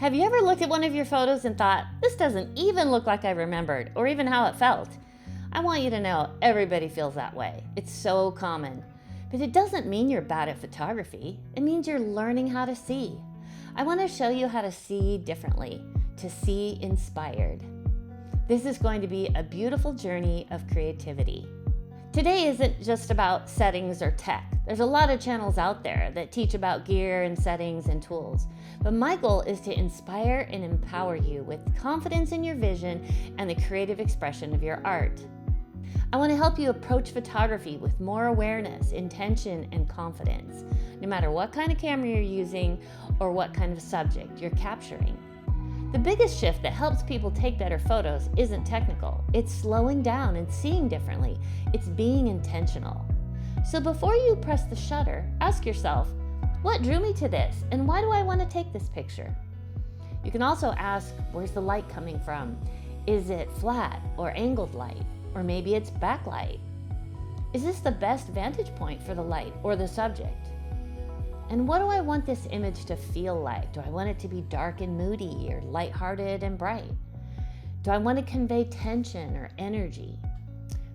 Have you ever looked at one of your photos and thought, this doesn't even look like I remembered, or even how it felt? I want you to know everybody feels that way. It's so common. But it doesn't mean you're bad at photography. It means you're learning how to see. I want to show you how to see differently, to see inspired. This is going to be a beautiful journey of creativity. Today isn't just about settings or tech. There's a lot of channels out there that teach about gear and settings and tools. But my goal is to inspire and empower you with confidence in your vision and the creative expression of your art. I want to help you approach photography with more awareness, intention, and confidence, no matter what kind of camera you're using or what kind of subject you're capturing. The biggest shift that helps people take better photos isn't technical. It's slowing down and seeing differently. It's being intentional. So before you press the shutter, ask yourself, what drew me to this and why do I want to take this picture? You can also ask, where's the light coming from? Is it flat or angled light? Or maybe it's backlight. Is this the best vantage point for the light or the subject? And what do I want this image to feel like? Do I want it to be dark and moody or lighthearted and bright? Do I want to convey tension or energy?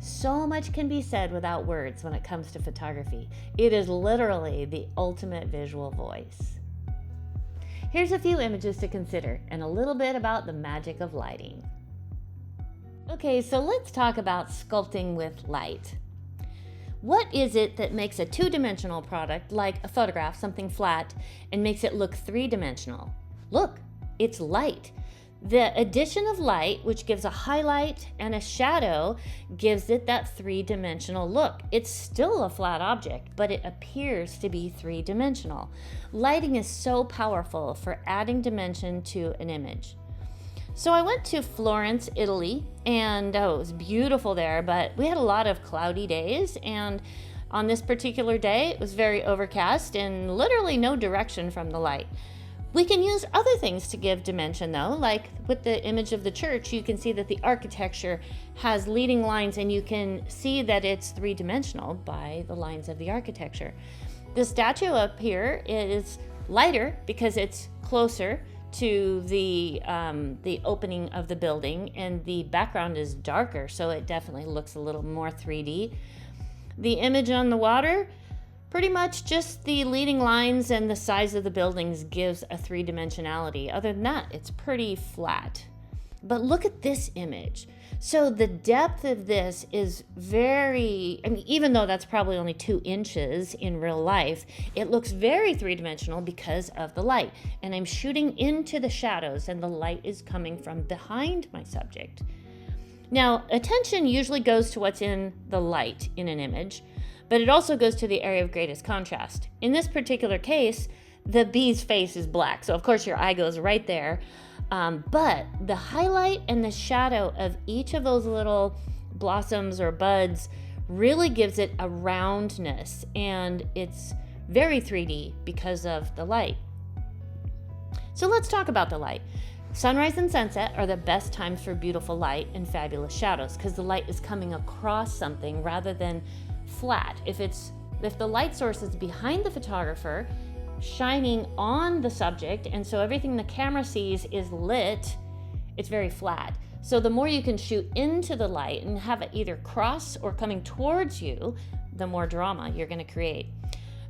So much can be said without words when it comes to photography. It is literally the ultimate visual voice. Here's a few images to consider and a little bit about the magic of lighting. Okay, so let's talk about sculpting with light. What is it that makes a two-dimensional product, like a photograph, something flat, and makes it look three-dimensional? Look, it's light. The addition of light, which gives a highlight and a shadow, gives it that three-dimensional look. It's still a flat object, but it appears to be three-dimensional. Lighting is so powerful for adding dimension to an image. So I went to Florence, Italy, and it was beautiful there, but we had a lot of cloudy days, and on this particular day, it was very overcast and literally no direction from the light. We can use other things to give dimension though, like with the image of the church, you can see that the architecture has leading lines and you can see that it's three-dimensional by the lines of the architecture. The statue up here is lighter because it's closer to the opening of the building, and the background is darker, so it definitely looks a little more 3D. The image on the water, pretty much just the leading lines and the size of the buildings gives a three-dimensionality. Other than that, it's pretty flat. But look at this image. So the depth of this is very, even though that's probably only 2 inches in real life, it looks very three-dimensional because of the light. And I'm shooting into the shadows and the light is coming from behind my subject. Now, attention usually goes to what's in the light in an image, but it also goes to the area of greatest contrast. In this particular case, the bee's face is black, so of course your eye goes right there. But the highlight and the shadow of each of those little blossoms or buds really gives it a roundness, and it's very 3D because of the light. So let's talk about the light. Sunrise and sunset are the best times for beautiful light and fabulous shadows because the light is coming across something rather than flat. If the light source is behind the photographer, shining on the subject, and so everything the camera sees is lit, it's very flat. So the more you can shoot into the light and have it either cross or coming towards you, the more drama you're going to create.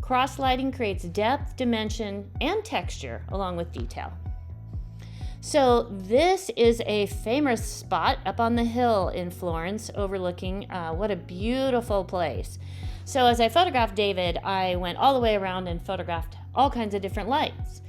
Cross lighting creates depth, dimension, and texture along with detail. So this is a famous spot up on the hill in Florence overlooking what a beautiful place. So as I photographed David, I went all the way around and photographed all kinds of different lights.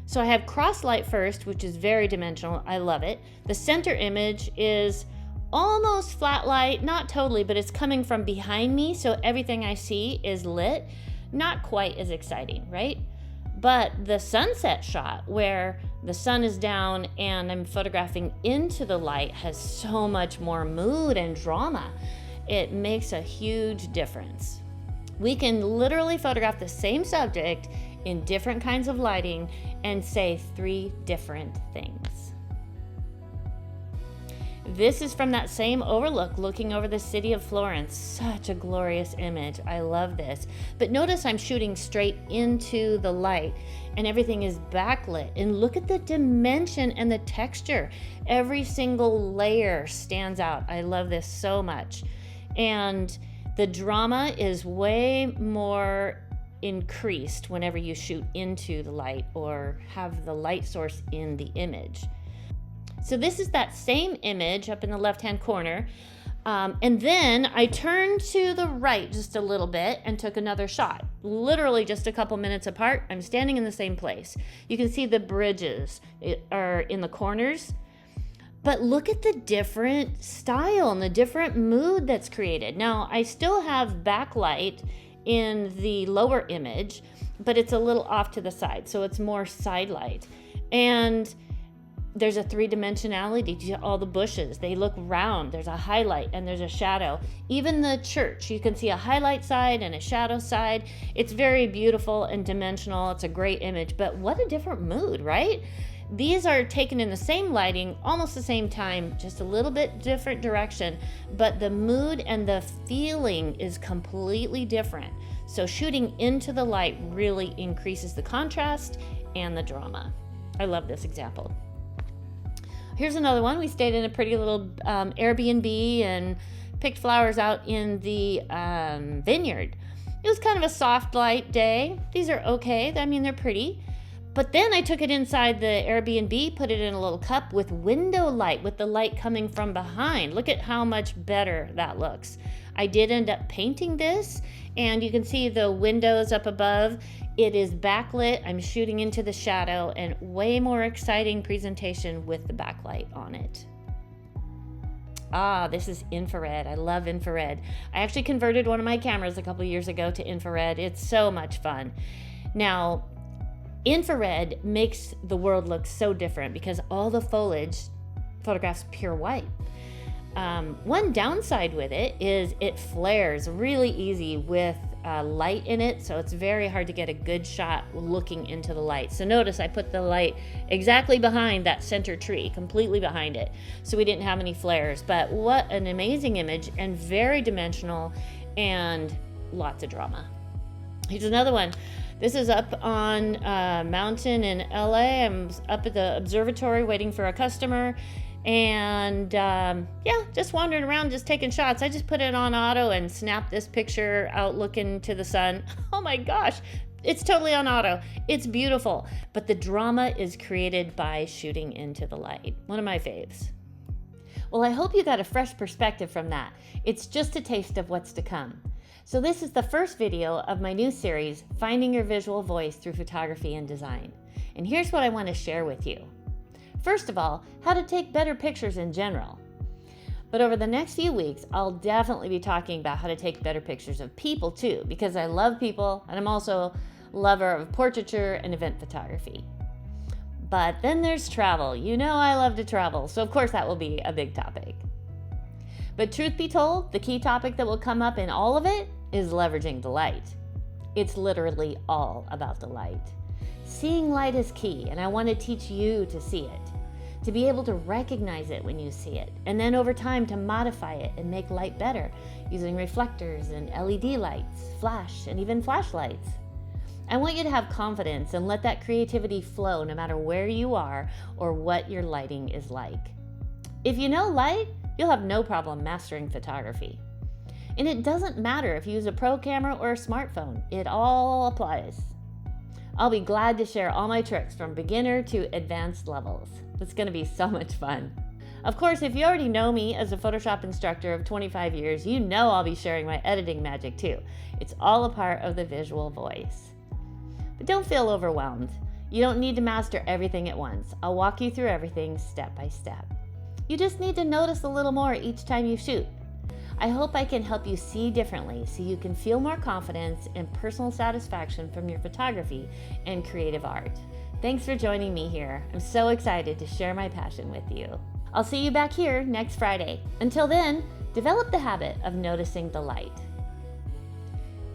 So I have cross light first, which is very dimensional. I love it. The center image is almost flat light, not totally, but it's coming from behind me, so everything I see is lit. Not quite as exciting, right? But the sunset shot where the sun is down and I'm photographing into the light has so much more mood and drama. It makes a huge difference. We can literally photograph the same subject in different kinds of lighting and say 3 different things. This is from that same overlook looking over the city of Florence. Such a glorious image. I love this. But notice I'm shooting straight into the light and everything is backlit. And look at the dimension and the texture. Every single layer stands out. I love this so much. And the drama is way more increased whenever you shoot into the light or have the light source in the image. So this is that same image up in the left-hand corner. And then I turned to the right just a little bit and took another shot. Literally just a couple minutes apart. I'm standing in the same place. You can see the bridges are in the corners. But look at the different style and the different mood that's created. Now, I still have backlight in the lower image, but it's a little off to the side. So it's more side light. And there's a three-dimensionality to all the bushes. They look round. There's a highlight and there's a shadow. Even the church, you can see a highlight side and a shadow side. It's very beautiful and dimensional. It's a great image, but what a different mood, right? These are taken in the same lighting, almost the same time, just a little bit different direction, but the mood and the feeling is completely different. So shooting into the light really increases the contrast and the drama. I love this example. Here's another one. We stayed in a pretty little Airbnb and picked flowers out in the vineyard. It was kind of a soft light day. These are okay. I mean, they're pretty. But then I took it inside the Airbnb, put it in a little cup with window light, with the light coming from behind. Look at how much better that looks. I did end up painting this, and you can see the windows up above. It is backlit. I'm shooting into the shadow, and way more exciting presentation with the backlight on it. This is infrared. I love infrared. I actually converted one of my cameras a couple years ago to infrared. It's so much fun. Now, infrared makes the world look so different because all the foliage photographs pure white. One downside with it is it flares really easy with light in it, so it's very hard to get a good shot looking into the light. So notice I put the light exactly behind that center tree, completely behind it, so we didn't have any flares. But what an amazing image, and very dimensional and lots of drama. Here's another one. This is up on a mountain in LA. I'm up at the observatory waiting for a customer, and just wandering around, just taking shots. I just put it on auto and snapped this picture out looking to the sun. Oh my gosh, it's totally on auto. It's beautiful, but the drama is created by shooting into the light. One of my faves. Well, I hope you got a fresh perspective from that. It's just a taste of what's to come. So this is the first video of my new series, Finding Your Visual Voice Through Photography and Design. And here's what I want to share with you. First of all, how to take better pictures in general. But over the next few weeks, I'll definitely be talking about how to take better pictures of people too, because I love people and I'm also a lover of portraiture and event photography. But then there's travel. You know I love to travel, so of course that will be a big topic. But truth be told, the key topic that will come up in all of it is leveraging the light. It's literally all about the light. Seeing light is key, and I want to teach you to see it, to be able to recognize it when you see it, and then over time to modify it and make light better using reflectors and LED lights, flash, and even flashlights. I want you to have confidence and let that creativity flow no matter where you are or what your lighting is like. If you know light, you'll have no problem mastering photography. And it doesn't matter if you use a pro camera or a smartphone, it all applies. I'll be glad to share all my tricks from beginner to advanced levels. It's going to be so much fun. Of course, if you already know me as a Photoshop instructor of 25 years, you know I'll be sharing my editing magic too. It's all a part of the visual voice. But don't feel overwhelmed. You don't need to master everything at once. I'll walk you through everything step by step. You just need to notice a little more each time you shoot. I hope I can help you see differently so you can feel more confidence and personal satisfaction from your photography and creative art. Thanks for joining me here. I'm so excited to share my passion with you. I'll see you back here next Friday. Until then, develop the habit of noticing the light.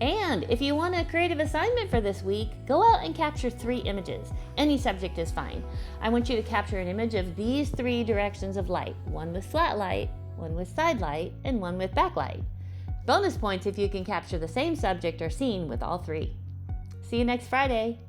And if you want a creative assignment for this week, go out and capture 3 images. Any subject is fine. I want you to capture an image of these 3 directions of light, one with flat light, one with side light, and one with backlight. Bonus points if you can capture the same subject or scene with all 3. See you next Friday.